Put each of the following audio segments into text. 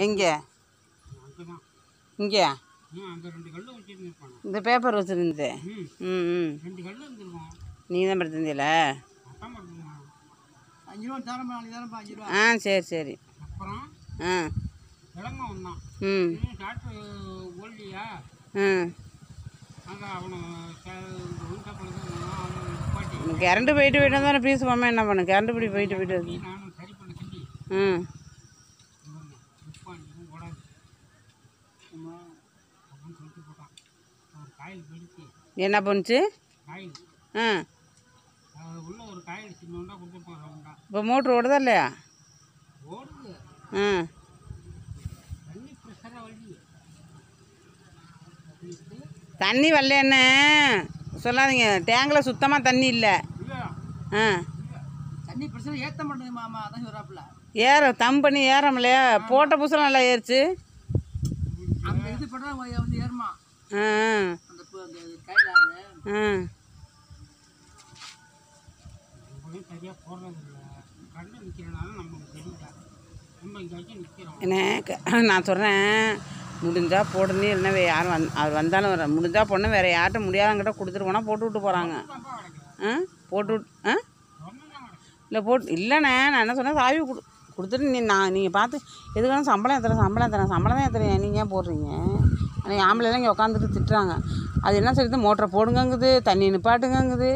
எங்கே? இங்கே இந்த பேப்பர் வச்சுருந்தது. ம். நீ தான் படுத்திருந்தியில? ஆ சரி சரி. ஆ ம் கரண்ட்டு போயிட்டு போயிட்டு தானே பீஸ் போகாமல் என்ன பண்ணு? கரண்ட்டு இப்படி போயிட்டு வருது. ம் என்ன பண்ணுச்சு? ஆ இப்போ மோட்ரு ஓடுதா இல்லையா? ஆ தண்ணி வரலன்னு சொல்லாதீங்க. டேங்கில் சுத்தமாக தண்ணி இல்லை. ஆ தண்ணி பிரச்சனை ஏற்ற மாட்டேங்குது மாமா. அதான் சொல்கிறாப்புல. தம் பண்ணி ஏறமில்லையா? போட்ட புதுசில் நல்லா ஏறிச்சு. அந்த இது பண்ணா வந்து ஏறுமா? ஆ அந்த கையில் ஆ என்ன நான் சொல்கிறேன், முடிஞ்சால் போடுன்னு. இல்லைன்னா யாரும் அவர் வந்தாலும் வர முடிஞ்சால் போடணும். வேறு யார்கிட்ட முடியாதங்கிட்ட கொடுத்துட்டு போனால் போட்டு விட்டு போகிறாங்க. ஆ போட்டு விட்டு இல்லை இல்லைண்ணே. நான் என்ன சொன்னேன், சாவி கொடுத்துட்டு நீங்கள் பார்த்து எதுக்கான சம்பளம் தான் ஏற்றுறேன். நீங்கள் ஏன் போடுறீங்க? ஆனால் ஆம்பளைலாம் இங்கே உட்காந்துட்டு திட்டுறாங்க. அது என்ன சொல்லுது, மோட்டரை போடுங்கங்குது, தண்ணி நிப்பாட்டுங்கங்குது.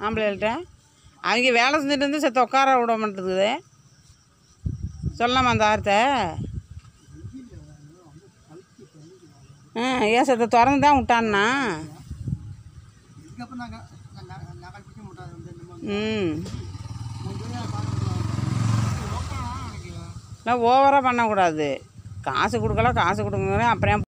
ஆம்பளைகள்கிட்ட அவங்க வேலை செஞ்சுட்டு இருந்து செத்த உட்கார விட மாட்டேங்குது. சொல்லலாமா அந்த வார்த்தை? ஏன் செத்த திறந்து தான் விட்டான்னா? ஓவராக பண்ணக்கூடாது. காசு கொடுக்கலாம், காசு கொடுங்க. அப்புறம்